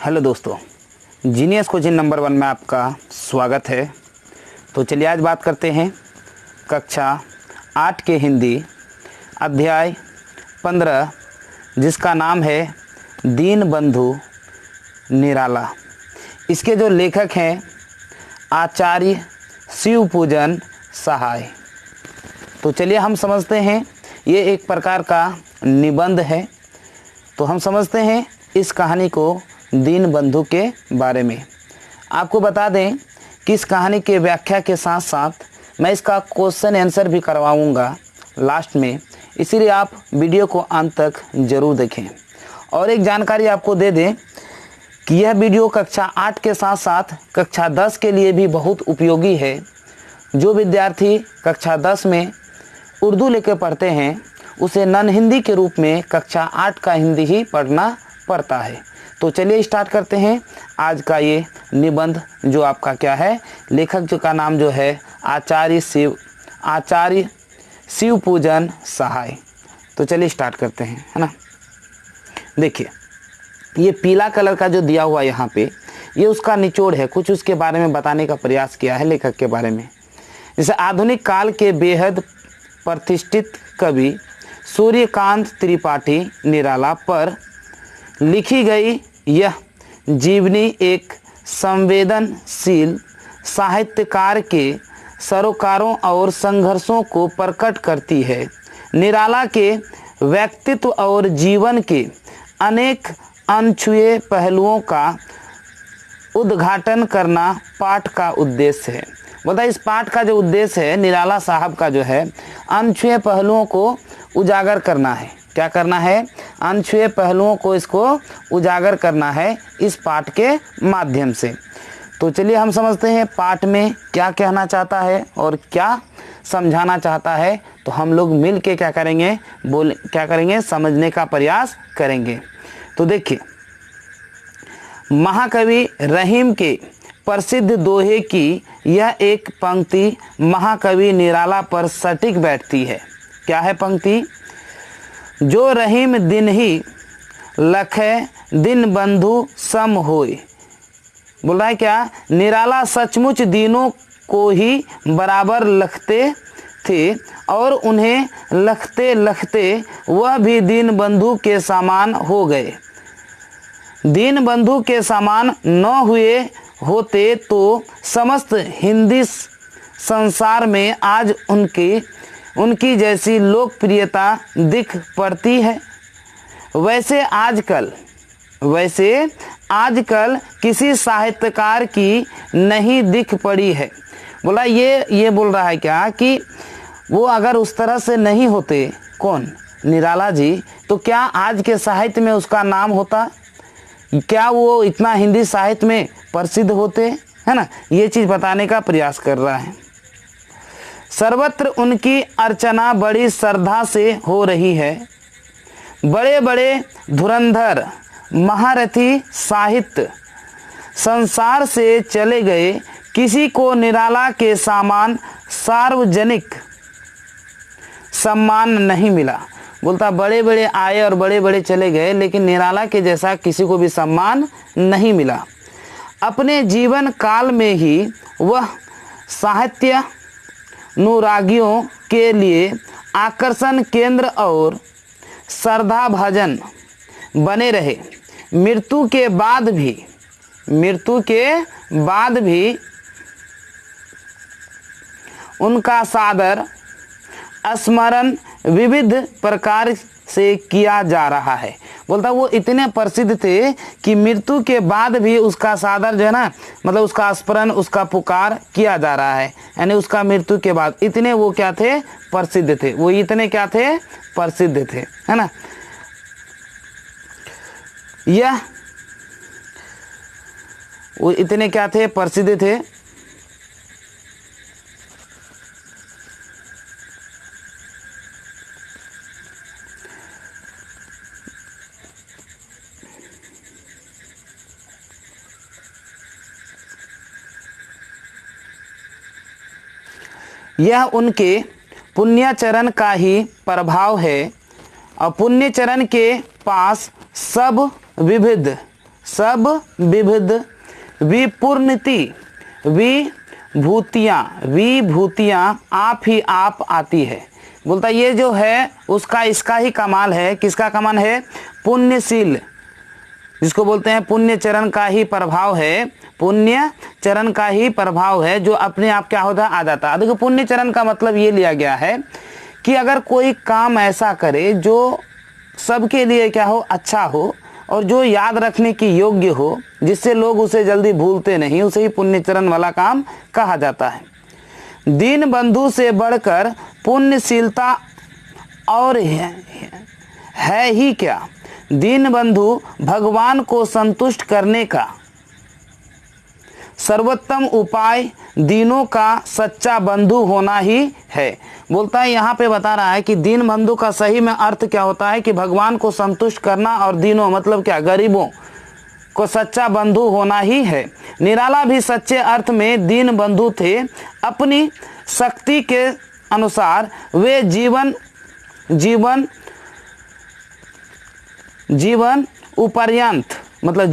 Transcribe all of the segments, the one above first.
Hello दोस्तों, genius coaching number 1 में आपका स्वागत है। तो चलिए आज बात करते हैं कक्षा 8 के हिंदी अध्याय 15 जिसका नाम है दीनबंधु निराला। इसके जो लेखक हैं आचार्य शिवपूजन सहाय। तो चलिए हम समझते हैं, ये एक प्रकार का निबंध है। तो हम समझते हैं इस कहानी को दीनबंधु के बारे में। आपको बता दें कि इस कहानी के व्याख्या के साथ साथ मैं इसका क्वेश्चन आंसर भी करवाऊंगा लास्ट में, इसीलिए आप वीडियो को अंत तक ज़रूर देखें। और एक जानकारी आपको दे दें कि यह वीडियो कक्षा 8 के साथ साथ कक्षा 10 के लिए भी बहुत उपयोगी है। जो विद्यार्थी कक्षा 10 में उर्दू लेकर पढ़ते हैं उसे नॉन हिंदी के रूप में कक्षा 8 का हिंदी ही पढ़ना पड़ता है। तो चलिए स्टार्ट करते हैं आज का ये निबंध, जो आपका क्या है, लेखक जो का नाम जो है आचार्य शिवपूजन सहाय। तो चलिए स्टार्ट करते हैं, है ना। देखिए ये पीला कलर का जो दिया हुआ यहाँ पे, ये उसका निचोड़ है। कुछ उसके बारे में बताने का प्रयास किया है लेखक के बारे में। जैसे आधुनिक काल के बेहद प्रतिष्ठित कवि सूर्यकांत त्रिपाठी निराला पर लिखी गई यह जीवनी एक संवेदनशील साहित्यकार के सरोकारों और संघर्षों को प्रकट करती है। निराला के व्यक्तित्व और जीवन के अनेक अनछुए पहलुओं का उद्घाटन करना पाठ का उद्देश्य है। बताइए इस पाठ का जो उद्देश्य है निराला साहब का जो है अनछुए पहलुओं को उजागर करना है। क्या करना है? अनछुए पहलुओं को इसको उजागर करना है इस पाठ के माध्यम से। तो चलिए हम समझते हैं पाठ में क्या कहना चाहता है और क्या समझाना चाहता है। तो हम लोग मिल के क्या करेंगे समझने का प्रयास करेंगे। तो देखिए महाकवि रहीम के प्रसिद्ध दोहे की यह एक पंक्ति महाकवि निराला पर सटीक बैठती है। क्या है पंक्ति? जो रहीम दिन ही लखै दीनबंधु सम होय। बोल रहा है क्या? निराला सचमुच दीनों को ही बराबर लखते थे और उन्हें लखते लखते वह भी दीनबंधु के समान हो गए। दीनबंधु के समान न हुए होते तो समस्त हिंदी संसार में आज उनकी जैसी लोकप्रियता दिख पड़ती है। वैसे आजकल किसी साहित्यकार की नहीं दिख पड़ी है। बोला ये बोल रहा है क्या कि वो अगर उस तरह से नहीं होते, कौन? निराला जी, तो क्या आज के साहित्य में उसका नाम होता? क्या वो इतना हिंदी साहित्य में प्रसिद्ध होते, है ना। ये चीज़ बताने का प्रयास कर रहा है। सर्वत्र उनकी अर्चना बड़ी श्रद्धा से हो रही है। बड़े बड़े धुरंधर महारथी साहित्य संसार से चले गए, किसी को निराला के समान सार्वजनिक सम्मान नहीं मिला। बोलता बड़े बड़े आए और बड़े बड़े चले गए, लेकिन निराला के जैसा किसी को भी सम्मान नहीं मिला। अपने जीवन काल में ही वह साहित्य अनुरागियों के लिए आकर्षण केंद्र और श्रद्धाभाजन बने रहे। मृत्यु के बाद भी उनका सादर स्मरण विविध प्रकार से किया जा रहा है। बोलता वो इतने प्रसिद्ध थे कि मृत्यु के बाद भी उसका सादर जो है ना, मतलब उसका स्मरण, उसका पुकार किया जा रहा है। यानी उसका मृत्यु के बाद इतने वो क्या थे? प्रसिद्ध थे। वो इतने क्या थे? प्रसिद्ध थे, है ना। वो इतने क्या थे? प्रसिद्ध थे। यह उनके पुण्यचरण का ही प्रभाव है और पुण्यचरण के पास सब विविध सब विविध विपूर्णति विभूतियाँ आप ही आप आती है। बोलता ये जो है उसका इसका ही कमाल है। किसका कमाल है? पुण्यशील, जिसको बोलते हैं पुण्य चरण का ही प्रभाव है। पुण्य चरण का ही प्रभाव है जो अपने आप क्या होता है आ जाता है। देखो पुण्य चरण का मतलब ये लिया गया है कि अगर कोई काम ऐसा करे जो सबके लिए क्या हो, अच्छा हो और जो याद रखने की योग्य हो, जिससे लोग उसे जल्दी भूलते नहीं, उसे ही पुण्य चरण वाला काम कहा जाता है। दीन बंधु से बढ़कर पुण्यशीलता और है ही क्या। दीन बंधु भगवान को संतुष्ट करने का सर्वोत्तम उपाय दीनों का सच्चा बंधु होना ही है। बोलता है यहाँ पे बता रहा है कि दीन बंधु का सही में अर्थ क्या होता है कि भगवान को संतुष्ट करना, और दीनों मतलब क्या, गरीबों को सच्चा बंधु होना ही है। निराला भी सच्चे अर्थ में दीन बंधु थे। अपनी शक्ति के अनुसार वे जीवन उपर्यंत मतलब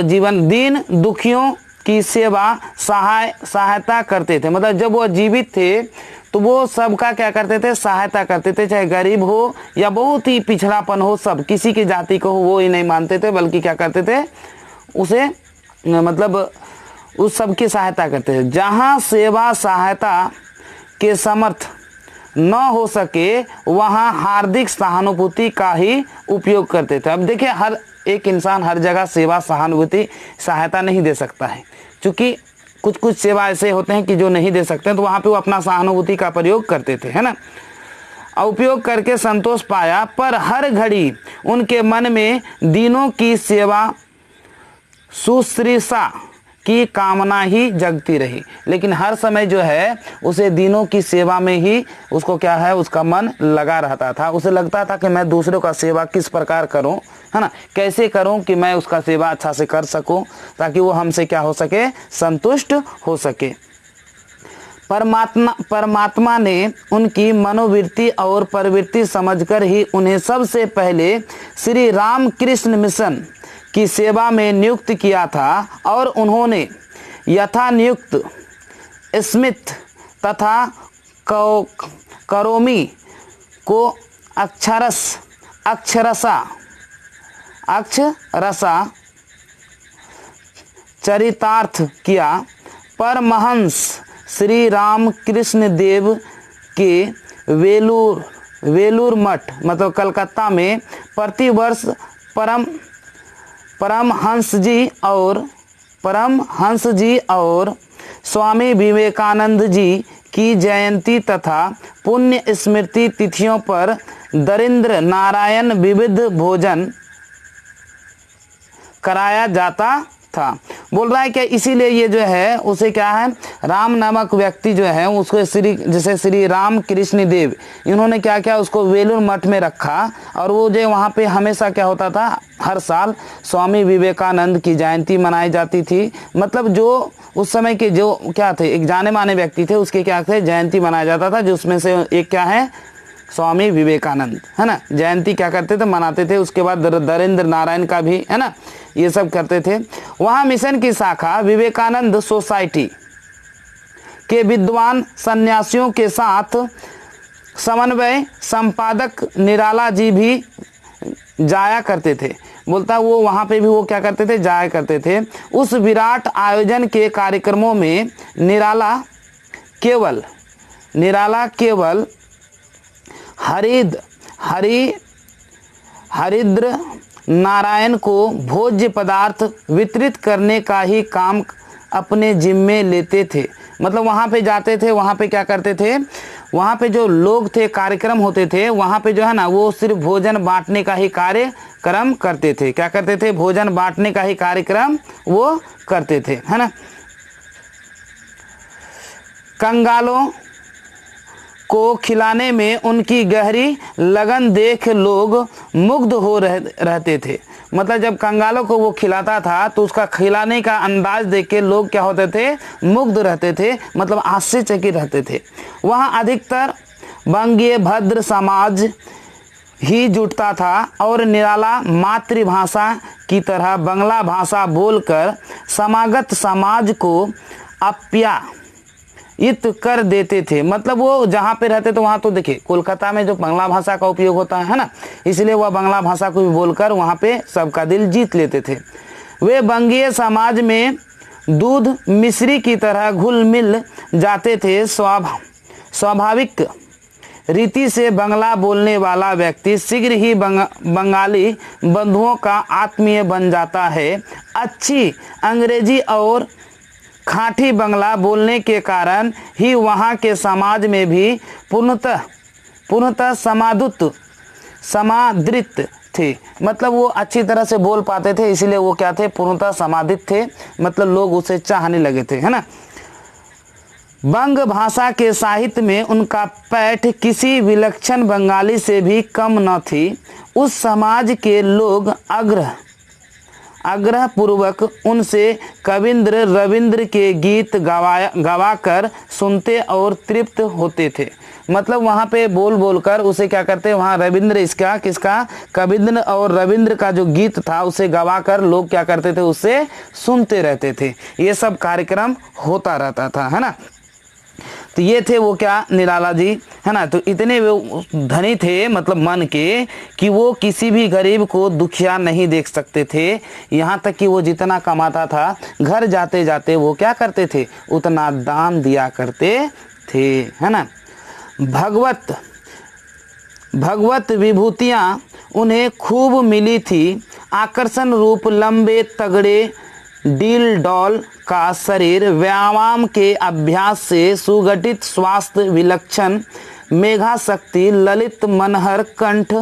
जीवन दीन दुखियों की सेवा सहायता करते थे। मतलब जब वो जीवित थे तो वो सबका क्या करते थे, सहायता करते थे, चाहे गरीब हो या बहुत ही पिछड़ापन हो, सब किसी की जाति को हो वो ही नहीं मानते थे, बल्कि क्या करते थे उसे मतलब उस सब की सहायता करते थे। जहाँ सेवा सहायता के समर्थ न हो सके वहाँ हार्दिक सहानुभूति का ही उपयोग करते थे। अब देखिए हर एक इंसान हर जगह सेवा सहानुभूति सहायता नहीं दे सकता है, क्योंकि कुछ कुछ सेवा ऐसे होते हैं कि जो नहीं दे सकते हैं, तो वहाँ पे वो अपना सहानुभूति का प्रयोग करते थे, है ना। उपयोग करके संतोष पाया, पर हर घड़ी उनके मन में दीनों की सेवा शुश्रूषा की कामना ही जगती रही। लेकिन हर समय जो है उसे दीनों की सेवा में ही उसको क्या है, उसका मन लगा रहता था। उसे लगता था कि मैं दूसरों का सेवा किस प्रकार करूं, है ना, कैसे करूं कि मैं उसका सेवा अच्छा से कर सकूं, ताकि वो हमसे क्या हो सके, संतुष्ट हो सके। परमात्मा ने उनकी मनोवृत्ति और प्रवृत्ति समझकर ही उन्हें सबसे पहले श्री रामकृष्ण मिशन की सेवा में नियुक्त किया था, और उन्होंने यथानियुक्त स्मिथ तथा करोमी को अक्षरसा चरितार्थ किया। परमहंस श्री रामकृष्ण देव के वेलूर मठ मतलब कलकत्ता में प्रतिवर्ष परमहंस जी और स्वामी विवेकानंद जी की जयंती तथा पुण्य स्मृति तिथियों पर दरिद्र नारायण विविध भोजन कराया जाता था। बोल रहा है कि इसीलिए ये जो है उसे क्या है, राम नामक व्यक्ति जो है उसको जैसे श्री राम कृष्ण देव, इन्होंने क्या किया, उसको वेलूर मठ में रखा, और वो जो वहाँ पे हमेशा क्या होता था, हर साल स्वामी विवेकानंद की जयंती मनाई जाती थी। मतलब जो उस समय के जो क्या थे, एक जाने माने व्यक्ति थे, उसके क्या थे, जयंती मनाया जाता था, जिसमें से एक क्या है, स्वामी विवेकानंद, है ना, जयंती क्या करते थे, मनाते थे। उसके बाद दरिद्र नारायण का भी, है ना, ये सब करते थे। वहाँ मिशन की शाखा विवेकानंद सोसाइटी के विद्वान सन्यासियों के साथ समन्वय संपादक निराला जी भी जाया करते थे। बोलता वो वहाँ पे भी वो क्या करते थे, जाया करते थे। उस विराट आयोजन के कार्यक्रमों में निराला केवल हरिद्र नारायण को भोज्य पदार्थ वितरित करने का ही काम अपने जिम्मे लेते थे। मतलब वहाँ पे जाते थे, वहाँ पे क्या करते थे, वहाँ पे जो लोग थे, कार्यक्रम होते थे, वहाँ पे जो है ना वो सिर्फ भोजन बांटने का ही कार्यक्रम करते थे। क्या करते थे, भोजन बांटने का ही कार्यक्रम वो करते थे, है ना। कंगालों को खिलाने में उनकी गहरी लगन देख लोग मुग्ध हो रहते थे। मतलब जब कंगालों को वो खिलाता था तो उसका खिलाने का अंदाज देख के लोग क्या होते थे, मुग्ध रहते थे, मतलब आश्चर्यचकित रहते थे। वहाँ अधिकतर बंगीय भद्र समाज ही जुटता था और निराला मातृभाषा की तरह बांग्ला भाषा बोलकर समागत समाज को आप्यायित कर देते थे। मतलब वो जहाँ पे रहते थे वहाँ तो देखिए कोलकाता में जो बांग्ला भाषा का उपयोग होता है ना, इसलिए वह बांग्ला भाषा को भी बोलकर वहाँ पे सबका दिल जीत लेते थे। वे बंगीय समाज में दूध मिश्री की तरह घुल मिल जाते थे। स्वाभाविक रीति से बांग्ला बोलने वाला व्यक्ति शीघ्र ही बंगाली बंधुओं का आत्मीय बन जाता है। अच्छी अंग्रेजी और खाँटी बांग्ला बोलने के कारण ही वहाँ के समाज में भी पूर्णतः समादृत थे। मतलब वो अच्छी तरह से बोल पाते थे, इसीलिए वो क्या थे, पूर्णतः समादित थे। मतलब लोग उसे चाहने लगे थे, है ना। बंग भाषा के साहित्य में उनका पैठ किसी विलक्षण बंगाली से भी कम न थी। उस समाज के लोग आग्रह पूर्वक उनसे कविंद्र रविंद्र के गीत गवाकर सुनते और तृप्त होते थे। मतलब वहाँ पे बोल कर उसे क्या करते, वहाँ रविंद्र किसका कविंद्र और रविंद्र का जो गीत था उसे गवाकर लोग क्या करते थे, उससे सुनते रहते थे। ये सब कार्यक्रम होता रहता था, है ना। तो ये थे वो क्या, निराला जी, है ना। तो इतने वो धनी थे मतलब मन के कि वो किसी भी गरीब को दुखिया नहीं देख सकते थे। यहाँ तक कि वो जितना कमाता था घर जाते जाते वो क्या करते थे, उतना दान दिया करते थे, है ना। भगवत विभूतियाँ उन्हें खूब मिली थी। आकर्षण रूप लंबे तगड़े डील डॉल का शरीर, व्यायाम के अभ्यास से सुगठित स्वास्थ्य, विलक्षण मेघा शक्ति, ललित मनहर कंठ,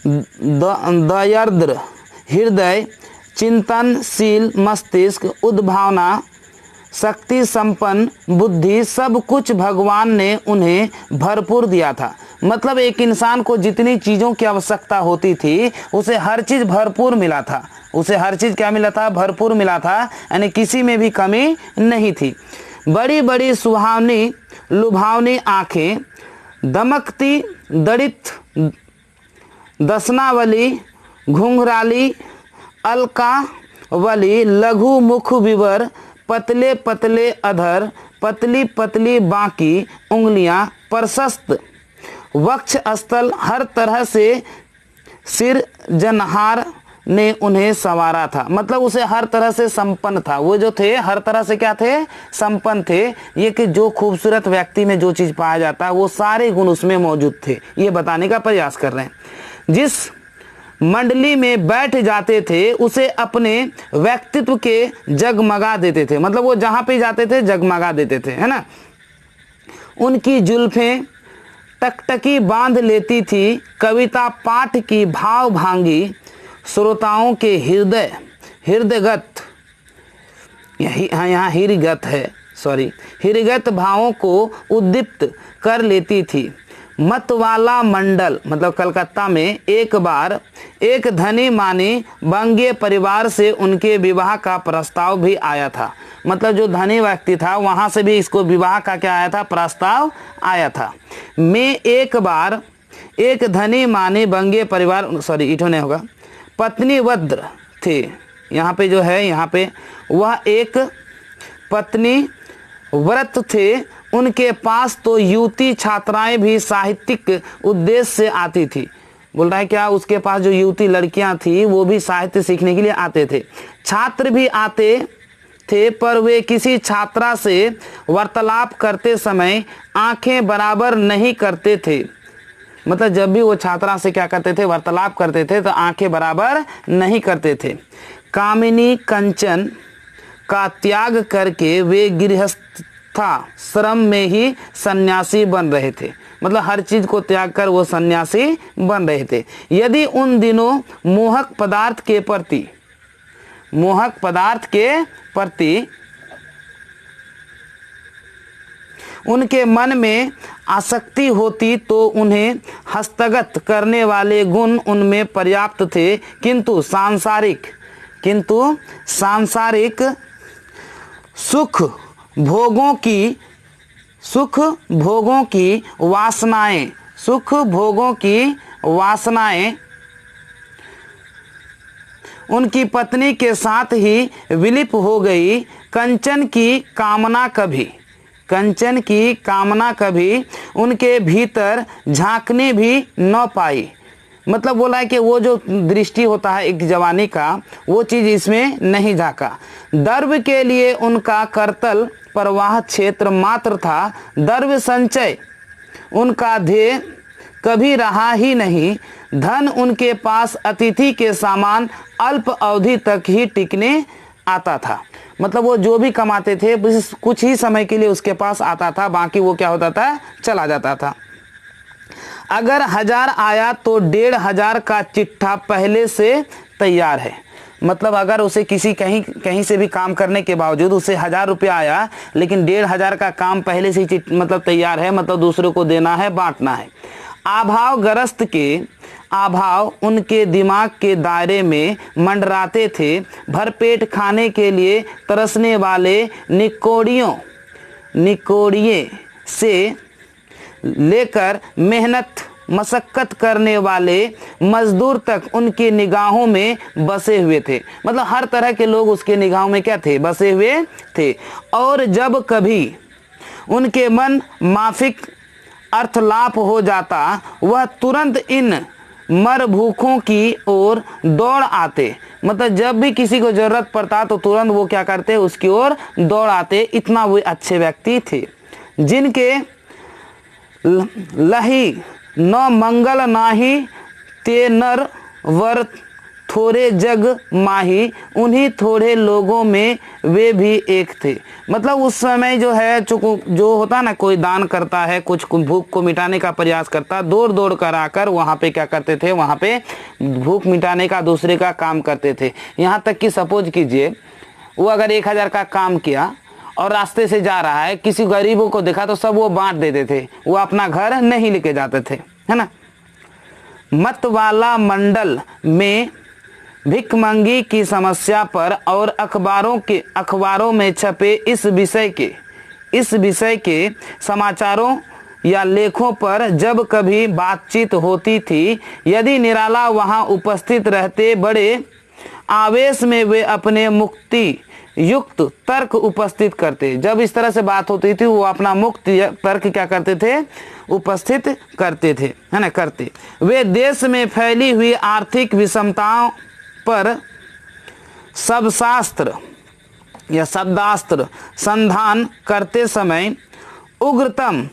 दयार्द्र हृदय, चिंतनशील मस्तिष्क, उद्भावना शक्ति संपन्न बुद्धि, सब कुछ भगवान ने उन्हें भरपूर दिया था। मतलब एक इंसान को जितनी चीज़ों की आवश्यकता होती थी उसे हर चीज़ भरपूर मिला था। उसे हर चीज़ क्या मिला था, भरपूर मिला था, यानी किसी में भी कमी नहीं थी। बड़ी बड़ी सुहावनी लुभावनी आँखें, दमकती दड़ित दसनावली, घुंघराली अलकावली, लघु मुख विवर, पतले पतले अधर, पतली पतली बाकी उंगलियां, प्रशस्त वक्ष स्थल, हर तरह से सिरजनहार ने उन्हें संवारा था। मतलब उसे हर तरह से संपन्न था। वो जो थे हर तरह से क्या थे, संपन्न थे। ये कि जो खूबसूरत व्यक्ति में जो चीज़ पाया जाता है वो सारे गुण उसमें मौजूद थे, ये बताने का प्रयास कर रहे हैं। जिस मंडली में बैठ जाते थे उसे अपने व्यक्तित्व के जगमगा देते थे। मतलब वो जहाँ पे जाते थे जगमगा देते थे, है ना। उनकी जुल्फें टकटकी बांध लेती थी। कविता पाठ की भाव भांगी श्रोताओं के हृदयगत, यहाँ हृदयगत भावों को उद्दीप्त कर लेती थी। मतवाला मंडल, मतलब कलकत्ता में एक बार एक धनी मानी बंगीय परिवार से उनके विवाह का प्रस्ताव भी आया था। मतलब जो धनी व्यक्ति था वहाँ से भी इसको विवाह का क्या आया था, प्रस्ताव आया था। मैं एक बार एक धनी मानी बंगीय परिवार, इठोने होगा, पत्नी वद्र थे। यहाँ पे जो है, यहाँ पे वह एक पत्नी व्रत थे। उनके पास तो युवती छात्राएं भी साहित्यिक उद्देश्य से आती थी। बोल रहा है क्या, उसके पास जो युवती लड़कियां थी वो भी साहित्य सीखने के लिए आते थे। छात्र भी आते थे, पर वे किसी छात्रा से वार्तालाप करते समय आंखें बराबर नहीं करते थे। मतलब जब भी वो छात्रा से क्या करते थे, वार्तालाप करते थे, तो आंखें बराबर नहीं करते थे। कामिनी कंचन का त्याग करके वे गृहस्थाश्रम में ही सन्यासी बन रहे थे। मतलब हर चीज को त्याग कर वो सन्यासी बन रहे थे। यदि उन दिनों मोहक पदार्थ के प्रति उनके मन में आसक्ति होती तो उन्हें हस्तगत करने वाले गुण उनमें पर्याप्त थे, किंतु सांसारिक सुख भोगों की वासनाएं सुख भोगों की वासनाएं उनकी पत्नी के साथ ही विलिप हो गई। कंचन की कामना कभी उनके भीतर झांकने भी न पाई। मतलब बोला है कि वो जो दृष्टि होता है एक जवानी का, वो चीज़ इसमें नहीं झांका। द्रव्य के लिए उनका करतल प्रवाह क्षेत्र मात्र था। द्रव्य संचय उनका ध्येय कभी रहा ही नहीं। धन उनके पास अतिथि के समान अल्प अवधि तक ही टिकने आता था। मतलब वो जो भी कमाते थे बस कुछ ही समय के लिए उसके पास आता था, बाकी वो क्या होता था, चला जाता था। अगर 1000 आया तो 1500 का चिट्ठा पहले से तैयार है। मतलब अगर उसे किसी कहीं से भी काम करने के बावजूद उसे 1000 रुपया आया, लेकिन 1500 का काम पहले से ही मतलब तैयार है, मतलब दूसरे को देना है, बांटना है। अभाव उनके दिमाग के दायरे में मंडराते थे। भरपेट खाने के लिए तरसने वाले निकोड़िए से लेकर मेहनत मशक्कत करने वाले मजदूर तक उनकी निगाहों में बसे हुए थे। मतलब हर तरह के लोग उसके निगाहों में क्या थे, बसे हुए थे। और जब कभी उनके मन माफिक अर्थलाप हो जाता, वह तुरंत इन मर भूखों की ओर दौड़ आते। मतलब जब भी किसी को जरूरत पड़ता तो तुरंत वो क्या करते, उसकी ओर दौड़ आते। इतना वो अच्छे व्यक्ति थे। जिनके लही न मंगल नाही, ते नर वर थोड़े जग माही, उन्हीं थोड़े लोगों में वे भी एक थे। मतलब उस समय जो है जो होता ना, कोई दान करता है, कुछ भूख को मिटाने का प्रयास करता, दौड़ दौड़ कर आकर वहाँ पे क्या करते थे, वहाँ पे भूख मिटाने का दूसरे का काम करते थे। यहाँ तक कि सपोज कीजिए वो अगर 1000 का काम किया और रास्ते से जा रहा है, किसी गरीबों को देखा तो सब वो बांट देते थे, वो अपना घर नहीं लेके जाते थे, है ना। मतवाला मंडल में भिखमंगी की समस्या पर और अखबारों में छपे इस विषय के समाचारों या लेखों पर जब कभी बातचीत होती थी, यदि निराला वहां उपस्थित रहते, बड़े आवेश में वे अपने मुक्ति युक्त तर्क उपस्थित करते। जब इस तरह से बात होती थी, वो अपना मुक्त तर्क क्या करते थे, उपस्थित करते थे, है ना, करते। वे देश में फैली हुई आर्थिक विषमताओं पर शब्दास्त्र संधान करते समय उग्रतम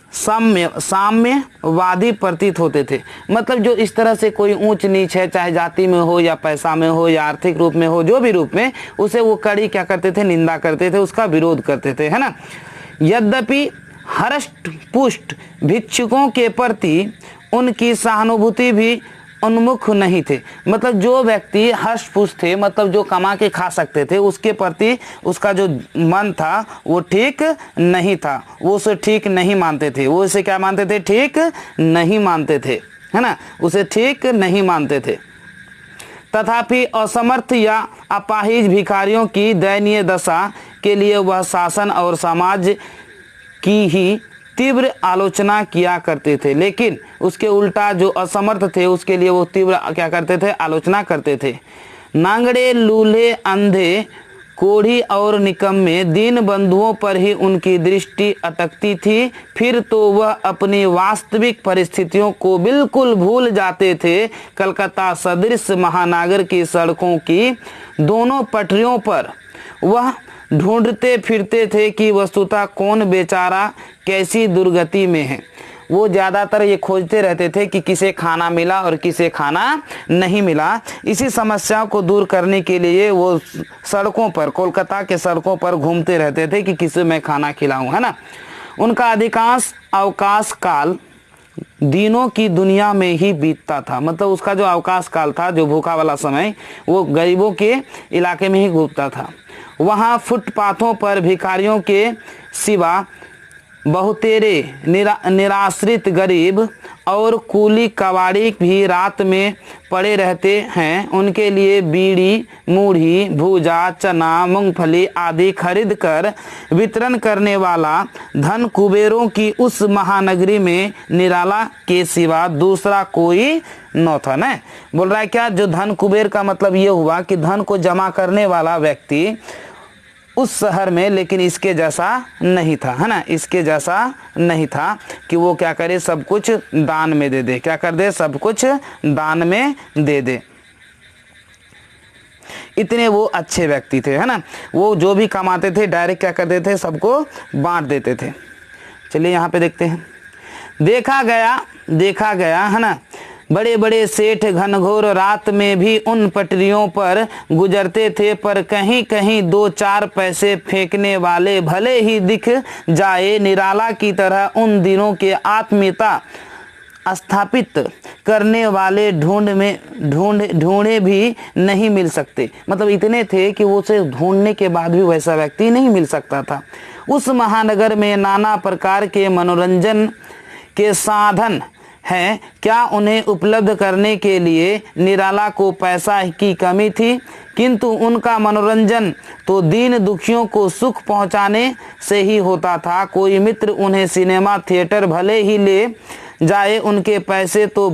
साम्यवादी प्रतीत होते थे। मतलब जो इस तरह से कोई ऊंच नीच है, चाहे जाति में हो या पैसा में हो या आर्थिक रूप में हो, जो भी रूप में, उसे वो कड़ी क्या करते थे, निंदा करते थे, उसका विरोध करते थे, है ना। यद्यपि हृष्ट पुष्ट भिक्षुकों के प्रति उनकी सहानुभूति भी उन्मुख नहीं थे। मतलब जो व्यक्ति हर्षपुष्ट थे, मतलब जो कमा के खा सकते थे, उसके प्रति उसका जो मन था वो ठीक नहीं था, वो उसे ठीक नहीं मानते थे, वो उसे क्या मानते थे, ठीक नहीं मानते थे, है ना, उसे ठीक नहीं मानते थे। तथापि असमर्थ या अपाहिज भिखारियों की दयनीय दशा के लिए वह शासन और समाज की ही तीव्र आलोचना किया करते थे। लेकिन उसके उल्टा जो असमर्थ थे उसके लिए वो तीव्र क्या करते थे, आलोचना करते थे। नांगड़े, लूल्हे, अंधे, कोढ़ी और निकम्मे दीन बंधुओं पर ही उनकी दृष्टि अटकती थी। फिर तो वह अपनी वास्तविक परिस्थितियों को बिल्कुल भूल जाते थे। कलकत्ता सदृश महानगर की सड़कों की दोनों पटरियों पर वह ढूंढते फिरते थे कि वस्तुतः कौन बेचारा कैसी दुर्गति में है। वो ज़्यादातर ये खोजते रहते थे कि किसे खाना मिला और किसे खाना नहीं मिला। इसी समस्या को दूर करने के लिए वो सड़कों पर, कोलकाता के सड़कों पर घूमते रहते थे कि किसे मैं खाना खिलाऊं, है ना। उनका अधिकांश अवकाश काल दिनों की दुनिया में ही बीतता था। मतलब उसका जो अवकाश काल था, जो भूखा वाला समय, वो गरीबों के इलाके में ही घूमता था। वहाँ फुटपाथों पर भिखारियों के सिवा बहुतेरे निराश्रित गरीब और कूली कबाड़ी भी रात में पड़े रहते हैं, उनके लिए बीड़ी, मूढ़ी, भूजा, चना, मूंगफली आदि खरीद कर वितरण करने वाला धन कुबेरों की उस महानगरी में निराला के सिवा दूसरा कोई न था। न बोल रहा है क्या, जो धन कुबेर का मतलब ये हुआ कि धन को जमा करने वाला व्यक्ति उस शहर में, लेकिन इसके जैसा नहीं था, है ना, इसके जैसा नहीं था कि वो क्या करे, सब कुछ दान में दे दे। क्या कर दे, सब कुछ दान में दे दे। इतने वो अच्छे व्यक्ति थे, है ना। वो जो भी कमाते थे डायरेक्ट क्या करते थे, सबको बांट देते थे। चलिए यहाँ पे देखते हैं। देखा गया है ना, बड़े बड़े सेठ घनघोर रात में भी उन पटरियों पर गुजरते थे, पर कहीं कहीं 2-4 पैसे फेंकने वाले भले ही दिख जाए, निराला की तरह उन दिनों के आत्मीयता स्थापित करने वाले ढूंढे भी नहीं मिल सकते। मतलब इतने थे कि वो उसे ढूंढने के बाद भी वैसा व्यक्ति नहीं मिल सकता था। उस महानगर में नाना प्रकार के मनोरंजन के साधन हैं, क्या उन्हें उपलब्ध करने के लिए निराला को पैसा की कमी थी? किंतु उनका मनोरंजन तो दीन दुखियों को सुख पहुंचाने से ही होता था। कोई मित्र उन्हें सिनेमा थिएटर भले ही ले जाए, उनके पैसे तो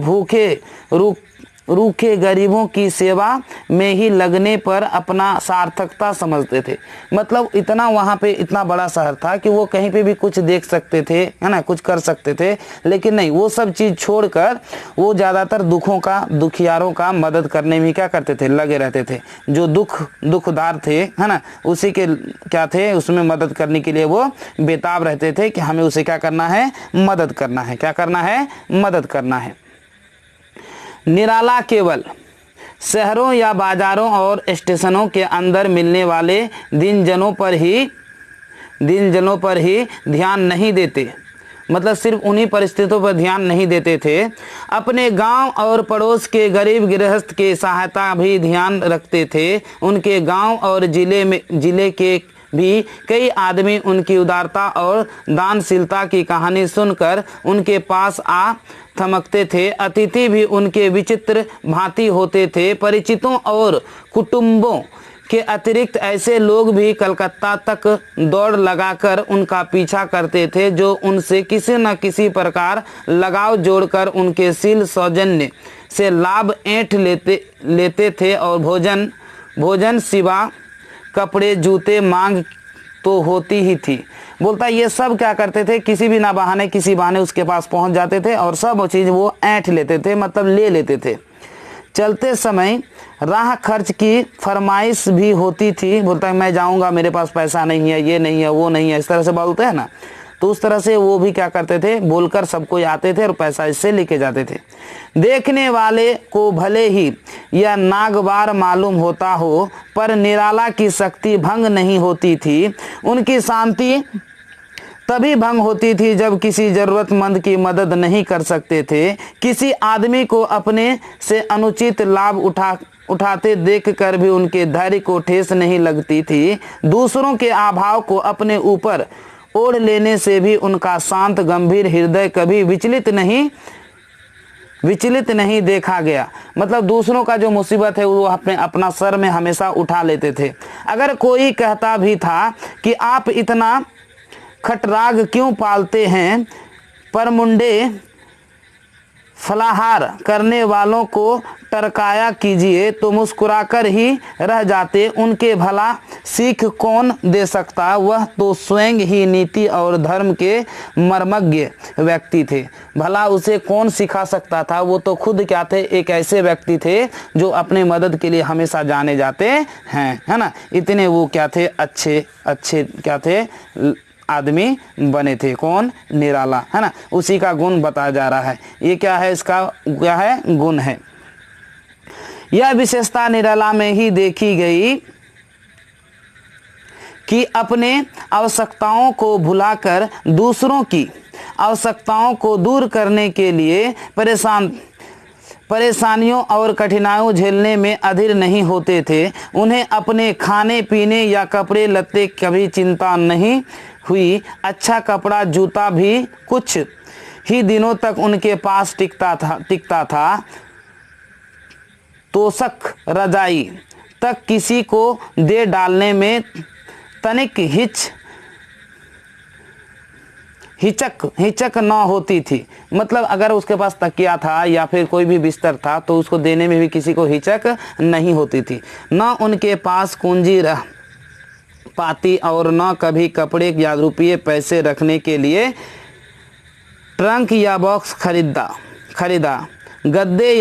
रूखे गरीबों की सेवा में ही लगने पर अपना सार्थकता समझते थे। मतलब इतना वहाँ पे इतना बड़ा शहर था कि वो कहीं पे भी कुछ देख सकते थे, है ना, कुछ कर सकते थे, लेकिन नहीं, वो सब चीज़ छोड़कर वो ज़्यादातर दुखियारों का मदद करने में क्या करते थे, लगे रहते थे। जो दुखदार थे, है ना, उसी के क्या थे, उसमें मदद करने के लिए वो बेताब रहते थे कि हमें उसे क्या करना है, मदद करना है। क्या करना है, मदद करना है। निराला केवल शहरों या बाजारों और स्टेशनों के अंदर मिलने वाले दीनजनों पर ही ध्यान नहीं देते, मतलब सिर्फ उन्हीं परिस्थितियों पर ध्यान नहीं देते थे, अपने गांव और पड़ोस के गरीब गृहस्थ के सहायता भी ध्यान रखते थे। उनके गांव और जिले के भी कई आदमी उनकी उदारता और दानशीलता की कहानी सुनकर उनके पास आ थमकते थे। अतिथि भी उनके विचित्र भांति होते थे। परिचितों और कुटुंबों के अतिरिक्त ऐसे लोग भी कलकत्ता तक दौड़ लगाकर उनका पीछा करते थे, जो उनसे किसी न किसी प्रकार लगाव जोड़कर उनके शील सौजन्य से लाभ ऐंठ लेते थे। और भोजन सिवा कपड़े जूते मांग तो होती ही थी। बोलता ये सब क्या करते थे, किसी भी ना बहाने किसी बहाने उसके पास पहुंच जाते थे और सब चीज़ वो ऐंठ लेते थे, मतलब ले लेते थे। चलते समय राह खर्च की फरमाइश भी होती थी। बोलता है मैं जाऊंगा, मेरे पास पैसा नहीं है, ये नहीं है, वो नहीं है, इस तरह से बोलते हैं ना, तो उस तरह से वो भी क्या करते थे, बोलकर सबको आते थे और पैसा इससे लेके जाते थे। देखने वाले को भले ही यह नागवार मालूम होता हो, पर निराला की शक्ति भंग नहीं होती थी। उनकी शांति तभी भंग होती थी जब किसी जरूरतमंद की मदद नहीं कर सकते थे। किसी आदमी को अपने से अनुचित लाभ उठाते देखकर भी उनके धैर्य को ठेस नहीं लगती थी। दूसरों के अभाव को अपने ऊपर ओढ़ लेने से भी उनका शांत गंभीर हृदय कभी विचलित नहीं देखा गया। मतलब दूसरों का जो मुसीबत है वो अपना सर में हमेशा उठा लेते थे। अगर कोई कहता भी था कि आप इतना खटराग क्यों पालते हैं, पर मुंडे फलाहार करने वालों को टरकाया कीजिए तो मुस्कुराकर ही रह जाते। उनके भला सीख कौन दे सकता, वह तो स्वयं ही नीति और धर्म के मर्मज्ञ व्यक्ति थे। भला उसे कौन सिखा सकता था, वो तो खुद क्या थे, एक ऐसे व्यक्ति थे जो अपने मदद के लिए हमेशा जाने जाते हैं, है ना। इतने वो क्या थे, अच्छे क्या थे, आदमी बने थे। कौन, निराला, है ना। उसी का गुण बताया जा रहा है। ये क्या है, इसका क्या है, गुण है। यह विशेषता निराला में ही देखी गई कि अपने आवश्यकताओं को भुलाकर दूसरों की आवश्यकताओं को दूर करने के लिए परेशानियों और कठिनाइयों झेलने में अधीर नहीं होते थे। उन्हें अपने खाने पीने या कपड़े लत्ते कभी चिंता नहीं हुई। अच्छा कपड़ा जूता भी कुछ ही दिनों तक उनके पास टिकता था। तोशक रजाई तक किसी को दे डालने में तनिक हिचक न होती थी। मतलब अगर उसके पास तकिया था या फिर कोई भी बिस्तर था तो उसको देने में भी किसी को हिचक नहीं होती थी। न उनके पास कुंजी रह पाती और न कभी कपड़े या रुपये पैसे रखने के लिए ट्रंक या बॉक्स खरीदा। गद्दे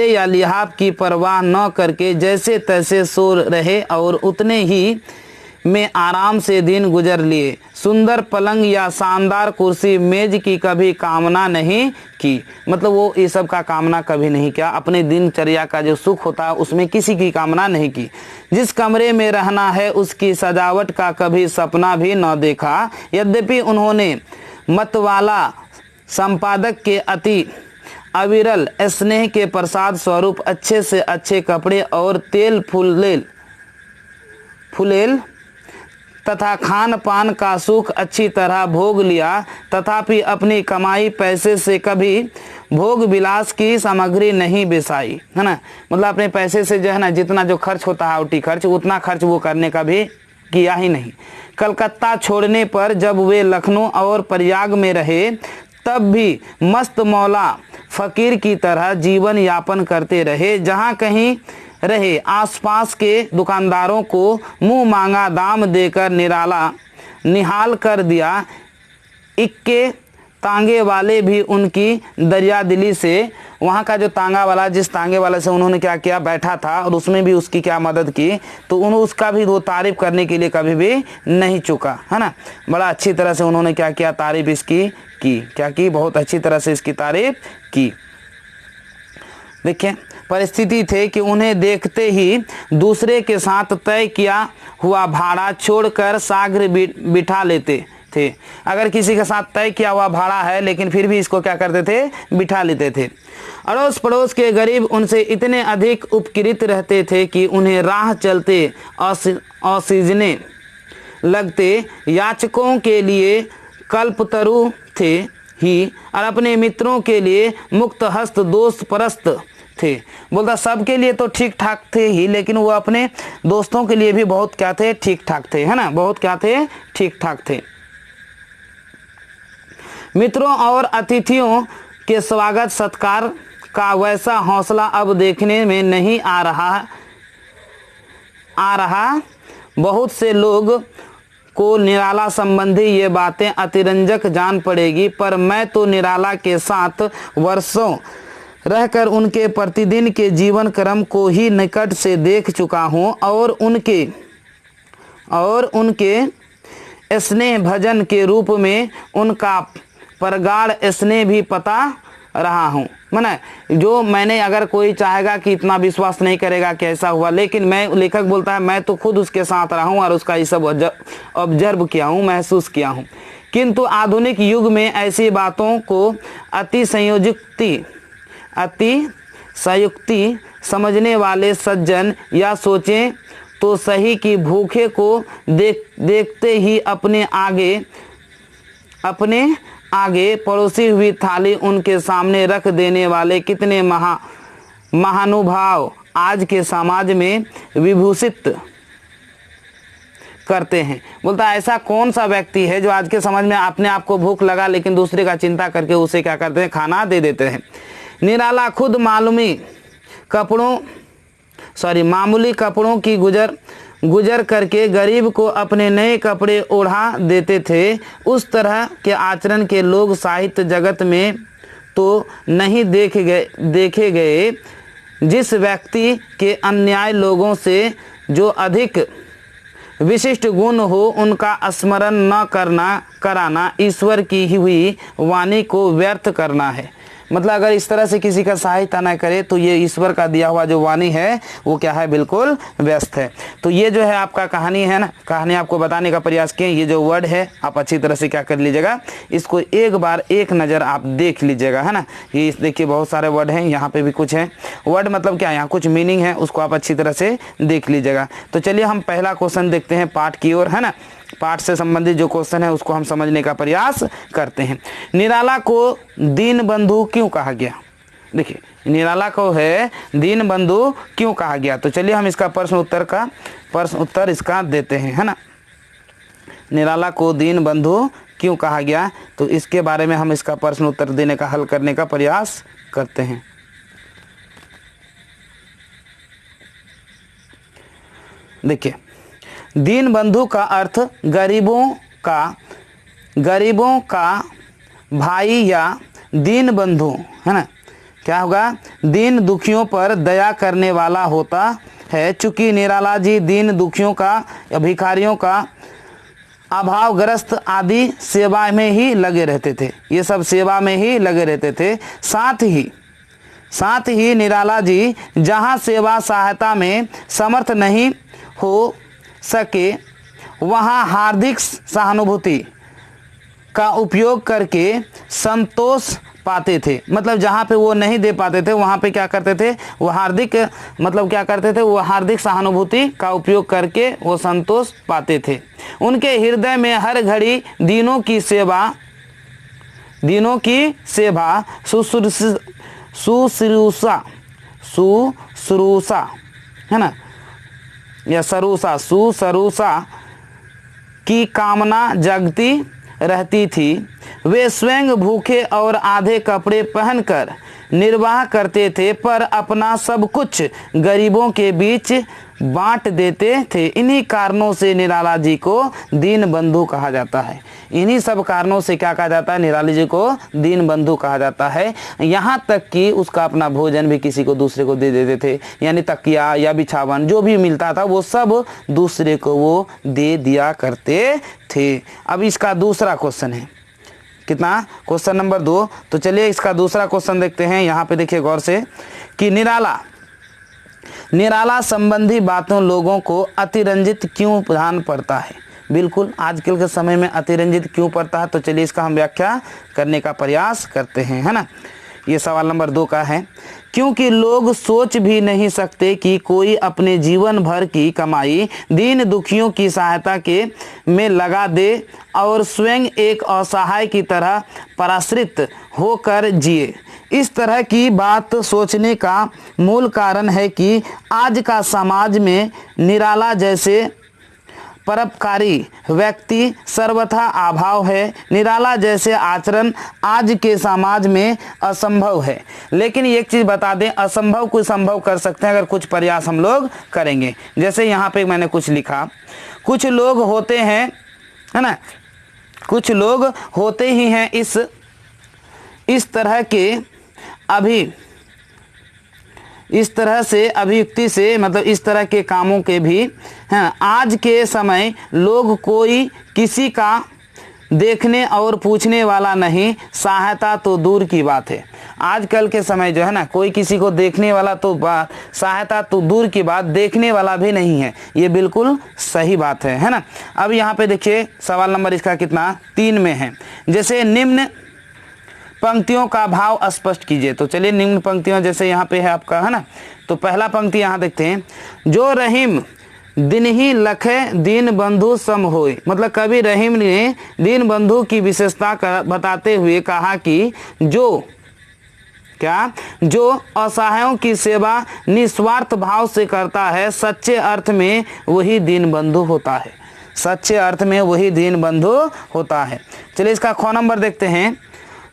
या लिहाफ की परवाह न करके जैसे तैसे सो रहे और उतने ही में आराम से दिन गुजर लिए। सुंदर पलंग या शानदार कुर्सी मेज की कभी कामना नहीं की। मतलब वो ये सब का कामना कभी नहीं किया। अपने दिनचर्या का जो सुख होता है उसमें किसी की कामना नहीं की। जिस कमरे में रहना है उसकी सजावट का कभी सपना भी न देखा। यद्यपि उन्होंने मतवाला संपादक के अति अविरल स्नेह के प्रसाद स्वरूप अच्छे से अच्छे कपड़े और तेल फुलेल तथा खान पान का सुख अच्छी तरह भोग लिया, तथापि अपनी कमाई पैसे से कभी भोग विलास की सामग्री नहीं बिसाई, है ना। मतलब अपने पैसे से जो है ना जितना जो खर्च होता है औटी खर्च, उतना खर्च वो करने का भी किया ही नहीं। कलकत्ता छोड़ने पर जब वे लखनऊ और प्रयाग में रहे तब भी मस्त मौला फकीर की तरह जीवन यापन करते रहे। जहाँ कहीं रहे आसपास के दुकानदारों को मुंह मांगा दाम देकर निहाल कर दिया। इक्के तांगे वाले भी उनकी दरियादिली से, वहाँ का जो तांगा वाला जिस तांगे वाले से उन्होंने क्या किया बैठा था और उसमें भी उसकी क्या मदद की, तो उन्होंने उसका भी वो तारीफ करने के लिए कभी भी नहीं चुका, है ना। बड़ा अच्छी तरह से उन्होंने क्या किया, तारीफ इसकी की, क्या की, बहुत अच्छी तरह से इसकी तारीफ की। देखिए परिस्थिति थे कि उन्हें देखते ही दूसरे के साथ तय किया हुआ भाड़ा छोड़कर सागर बिठा लेते थे। अगर किसी के साथ तय किया हुआ भाड़ा है लेकिन फिर भी इसको क्या करते थे, बिठा लेते थे। अड़ोस पड़ोस के गरीब उनसे इतने अधिक उपकृत रहते थे कि उन्हें राह चलते असीजने लगते। याचकों के लिए कल्पतरु थे ही और अपने मित्रों के लिए मुक्त हस्त दोस्त परस्त थे। बोलता सबके लिए तो ठीक ठाक थे ही, लेकिन वो अपने दोस्तों के लिए भी बहुत क्या थे, ठीक ठाक थे, है ना, बहुत क्या थे, ठीक ठाक थे। मित्रों और अतिथियों के स्वागत सत्कार का वैसा हौसला अब देखने में नहीं आ रहा। बहुत से लोग को निराला संबंधी ये बातें अतिरंजक जान पड़ेगी, पर मैं तो निराला के साथ वर्षों रहकर उनके प्रतिदिन के जीवन क्रम को ही निकट से देख चुका हूँ और उनके स्नेह भजन के रूप में उनका प्रगाढ़ स्नेह भी पता रहा हूँ। माने जो मैंने, अगर कोई चाहेगा कि इतना विश्वास नहीं करेगा कि ऐसा हुआ, लेकिन मैं, लेखक बोलता है मैं तो खुद उसके साथ रहा हूँ और उसका ये सब ऑब्जर्व किया हूँ, महसूस किया हूँ। किंतु आधुनिक युग में ऐसी बातों को अति संयुक्ति समझने वाले सज्जन या सोचें तो सही कि भूखे को देखते ही अपने आगे पड़ोसी हुई थाली उनके सामने रख देने वाले कितने महानुभाव आज के समाज में विभूषित करते हैं। बोलता ऐसा कौन सा व्यक्ति है जो आज के समाज में अपने आप को भूख लगा लेकिन दूसरे का चिंता करके उसे क्या करते हैं, खाना दे देते हैं। निराला खुद मामूली कपड़ों की गुजर करके गरीब को अपने नए कपड़े ओढ़ा देते थे। उस तरह के आचरण के लोग साहित्य जगत में तो नहीं देखे गए। जिस व्यक्ति के अन्याय लोगों से जो अधिक विशिष्ट गुण हो उनका स्मरण न कराना ईश्वर की ही हुई वाणी को व्यर्थ करना है। मतलब अगर इस तरह से किसी का सहायता न करे तो ये ईश्वर का दिया हुआ जो वाणी है वो क्या है, बिल्कुल व्यस्त है। तो ये जो है आपका कहानी है ना, कहानी आपको बताने का प्रयास किए। ये जो वर्ड है आप अच्छी तरह से क्या कर लीजिएगा, इसको एक बार एक नज़र आप देख लीजिएगा, है ना। ये देखिए बहुत सारे वर्ड हैं, यहाँ पे भी कुछ हैं। वर्ड मतलब क्या, यहाँ कुछ मीनिंग है, उसको आप अच्छी तरह से देख लीजिएगा। तो चलिए हम पहला क्वेश्चन देखते हैं पाठ की ओर, है ना। पाठ से संबंधित जो क्वेश्चन है उसको हम समझने का प्रयास करते हैं। निराला को दीनबंधु क्यों कहा गया? देखिए, निराला को है दीनबंधु क्यों कहा गया? तो चलिए हम इसका प्रश्न उत्तर इसका देते हैं, है ना। निराला को दीनबंधु क्यों कहा गया, तो इसके बारे में हम इसका प्रश्न उत्तर देने का, हल करने का प्रयास करते हैं। देखिए, दीनबंधु का अर्थ गरीबों का भाई या दीनबंधु, है ना। क्या होगा? दीन दुखियों पर दया करने वाला होता है। चूंकि निराला जी दीन दुखियों का या भिखारियों का अभावग्रस्त आदि सेवा में ही लगे रहते थे, ये सब सेवा में ही लगे रहते थे। साथ ही निराला जी जहाँ सेवा सहायता में समर्थ नहीं हो सके वहाँ हार्दिक सहानुभूति का उपयोग करके संतोष पाते थे। मतलब जहाँ पे वो नहीं दे पाते थे वहाँ पे क्या करते थे? वो हार्दिक सहानुभूति का उपयोग करके वो संतोष पाते थे। उनके हृदय में हर घड़ी दीनों की सेवा शुश्रूषा, है ना, या शुश्रूषा की कामना जगती रहती थी। वे स्वयं भूखे और आधे कपड़े पहनकर निर्वाह करते थे, पर अपना सब कुछ गरीबों के बीच बांट देते थे। इन्हीं कारणों से निराला जी को दीनबंधु कहा जाता है। इन्हीं सब कारणों से क्या कहा जाता है? निराला जी को दीनबंधु कहा जाता है। यहाँ तक कि उसका अपना भोजन भी किसी को दूसरे को दे देते थे, यानी तकिया या बिछावन जो भी मिलता था वो सब दूसरे को वो दे दिया करते थे। अब इसका दूसरा क्वेश्चन है, कितना? Question number 2। तो चलिए इसका दूसरा क्वेश्चन देखते हैं। यहाँ पे देखिए गौर से कि निराला संबंधी बातों लोगों को अतिरंजित क्यों प्रदान पड़ता है? बिल्कुल, आजकल के समय में अतिरंजित क्यों पड़ता है? तो चलिए इसका हम व्याख्या करने का प्रयास करते हैं, है ना। ये सवाल नंबर 2 का है। क्योंकि लोग सोच भी नहीं सकते कि कोई अपने जीवन भर की कमाई दीन दुखियों की सहायता में लगा दे और स्वयं एक असहाय की तरह पराश्रित होकर जिए। इस तरह की बात सोचने का मूल कारण है कि आज का समाज में निराला जैसे परोपकारी व्यक्ति सर्वथा अभाव है। निराला जैसे आचरण आज के समाज में असंभव है। लेकिन एक चीज़ बता दें, असंभव को संभव कर सकते हैं अगर कुछ प्रयास हम लोग करेंगे। जैसे यहाँ पे मैंने कुछ लिखा, कुछ लोग होते हैं, है ना, कुछ लोग होते ही हैं इस तरह से अभियुक्ति से, मतलब इस तरह के कामों के भी हैं। आज के समय लोग कोई किसी का देखने और पूछने वाला नहीं, सहायता तो दूर की बात है। आजकल के समय जो है ना, कोई किसी को देखने वाला तो बात, सहायता तो दूर की बात, देखने वाला भी नहीं है। ये बिल्कुल सही बात है ना। अब यहाँ पे देखिए सवाल नंबर इसका कितना? 3 में है। जैसे निम्न पंक्तियों का भाव स्पष्ट कीजिए। तो चलिए निम्न पंक्तियों जैसे यहाँ पे है आपका, है ना। तो पहला पंक्ति यहाँ देखते हैं, जो रहीम दिन ही लखे दीन बंधु सम होए। मतलब कवि रहीम ने दीन बंधु की विशेषता बताते हुए कहा कि जो असहायों की सेवा निस्वार्थ भाव से करता है, सच्चे अर्थ में वही दीन बंधु होता है। सच्चे अर्थ में वही दीन बंधु होता है। चलिए इसका ख नंबर देखते हैं।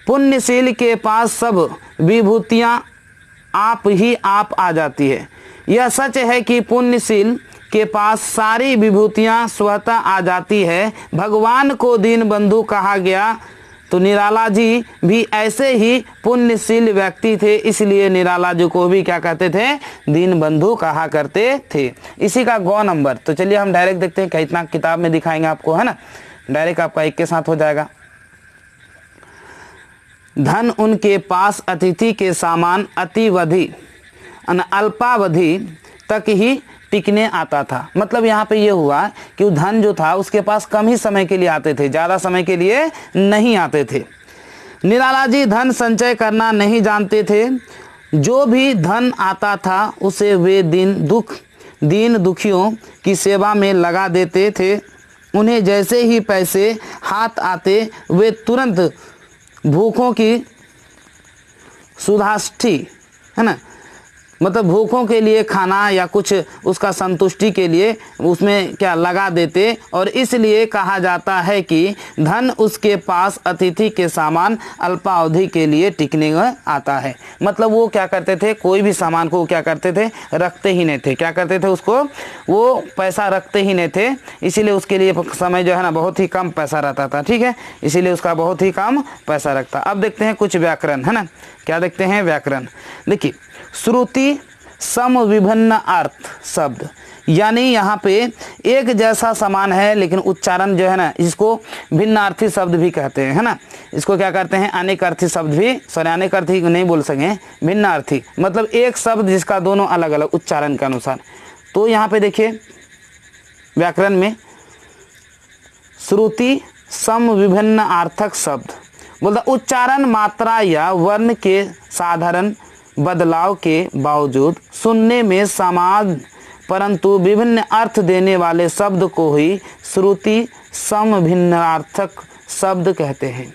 पुण्यशील के पास सब विभूतियाँ आप ही आप आ जाती है। यह सच है कि पुण्यशील के पास सारी विभूतियाँ स्वतः आ जाती है। भगवान को दीन बंधु कहा गया तो निराला जी भी ऐसे ही पुण्यशील व्यक्ति थे, इसलिए निराला जी को भी क्या कहते थे? दीन बंधु कहा करते थे। इसी का ग नंबर। तो चलिए हम डायरेक्ट देखते हैं, कितना किताब में दिखाएंगे आपको, है ना। डायरेक्ट आपका एक के साथ हो जाएगा। धन उनके पास अतिथि के सामान अतिवधि अल्पावधि तक ही टिकने आता था। मतलब यहाँ पे ये हुआ कि धन जो था उसके पास कम ही समय के लिए आते थे, ज़्यादा समय के लिए नहीं आते थे। निराला जी धन संचय करना नहीं जानते थे। जो भी धन आता था उसे वे दीन दुखियों की सेवा में लगा देते थे। उन्हें जैसे ही पैसे हाथ आते वे तुरंत भूखों की सुधाष्टि, है ना, मतलब भूखों के लिए खाना या कुछ उसका संतुष्टि के लिए उसमें क्या लगा देते, और इसलिए कहा जाता है कि धन उसके पास अतिथि के सामान अल्पावधि के लिए टिकने आता है। मतलब वो क्या करते थे, कोई भी सामान को क्या करते थे, रखते ही नहीं थे। क्या करते थे, उसको वो पैसा रखते ही नहीं थे, इसीलिए उसके लिए समय जो है ना बहुत ही कम पैसा रहता था। ठीक है, इसीलिए उसका बहुत ही कम पैसा रखता। अब देखते हैं कुछ व्याकरण, है ना, क्या देखते हैं व्याकरण। देखिए, श्रुति सम विभिन्न अर्थ शब्द, यानी यहाँ पे एक जैसा समान है लेकिन उच्चारण जो है ना, इसको भिन्नार्थी शब्द भी कहते हैं, है ना। इसको क्या कहते हैं, अनेकार्थी शब्द भी, सॉरी अनेकार्थी नहीं बोल सके, भिन्नार्थी, मतलब एक शब्द जिसका दोनों अलग अलग उच्चारण के अनुसार। तो यहाँ पे देखिए व्याकरण में श्रुति सम विभिन्न अर्थक शब्द बोलता उच्चारण मात्रा या वर्ण के साधारण बदलाव के बावजूद सुनने में समान परंतु विभिन्न अर्थ देने वाले शब्द को ही श्रुति सम भिन्नार्थक शब्द कहते हैं।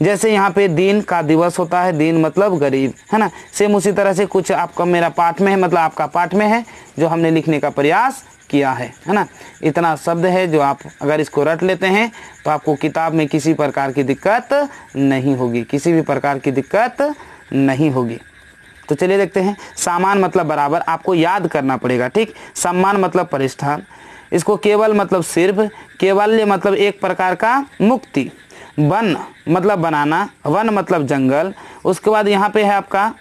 जैसे यहाँ पे दीन का दिवस होता है, दीन मतलब गरीब, है ना। सेम उसी तरह से कुछ आपका मेरा पाठ में है, मतलब आपका पाठ में है जो हमने लिखने का प्रयास किया है ना। इतना शब्द है जो आप अगर इसको रट लेते हैं तो आपको किताब में किसी प्रकार की दिक्कत नहीं होगी, किसी भी प्रकार की दिक्कत नहीं होगी। तो चलिए देखते हैं। सामान मतलब बराबर, आपको याद करना पड़ेगा, ठीक। सम्मान मतलब परिष्ठान, इसको केवल मतलब सिर्फ, केवल्य मतलब एक प्रकार का मुक्ति, वन मतलब बनाना, वन मतलब जंगल। उसके बाद यहाँ पे है आपका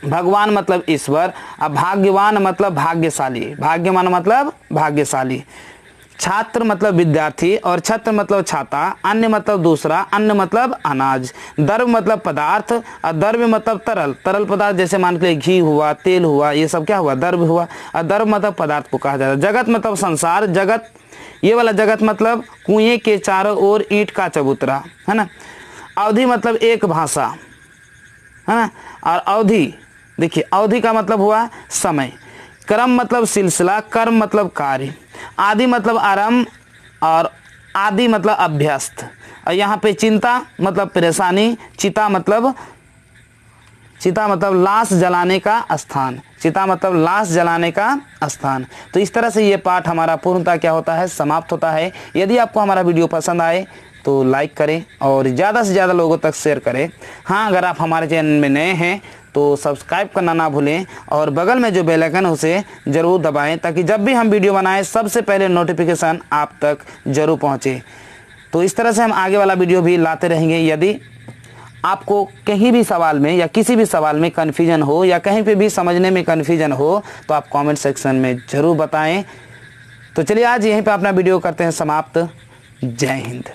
भगवान मतलब ईश्वर, अब भाग्यवान मतलब भाग्यशाली, भाग्यवान मतलब भाग्यशाली। छात्र मतलब विद्यार्थी और छत्र मतलब छाता, अन्य मतलब दूसरा, अन्न मतलब अनाज, द्रव्य मतलब पदार्थ और द्रव्य मतलब तरल, तरल पदार्थ जैसे मान के घी हुआ, तेल हुआ, ये सब क्या हुआ, द्रव्य हुआ। और द्रव्य मतलब पदार्थ को कहा जाता है। जगत मतलब संसार, जगत ये वाला जगत मतलब कुएं के चारों ओर ईंट का चबूतरा, है ना। अवधि मतलब एक भाषा, है ना। और अवधि देखिए, अवधि का मतलब हुआ समय। क्रम मतलब सिलसिला, कर्म मतलब कार्य। आदि मतलब आरंभ और आदि मतलब अभ्यस्त। और यहाँ पे चिंता मतलब परेशानी, चिता मतलब लाश जलाने का स्थान, चिता मतलब लाश जलाने का स्थान। तो इस तरह से ये पाठ हमारा पूर्णतः क्या होता है, समाप्त होता है। यदि आपको हमारा वीडियो पसंद आए तो लाइक करें और ज़्यादा से ज़्यादा लोगों तक शेयर करें। हाँ, अगर आप हमारे चैनल में नए हैं तो सब्सक्राइब करना ना भूलें और बगल में जो बेल आइकन है उसे ज़रूर दबाएं ताकि जब भी हम वीडियो बनाएं सबसे पहले नोटिफिकेशन आप तक ज़रूर पहुंचे। तो इस तरह से हम आगे वाला वीडियो भी लाते रहेंगे। यदि आपको कहीं भी सवाल में या किसी भी सवाल में कन्फ्यूजन हो या कहीं पे भी समझने में कन्फ्यूजन हो तो आप कमेंट सेक्शन में ज़रूर बताएं। तो चलिए आज यहीं पे अपना वीडियो करते हैं समाप्त। जय हिंद।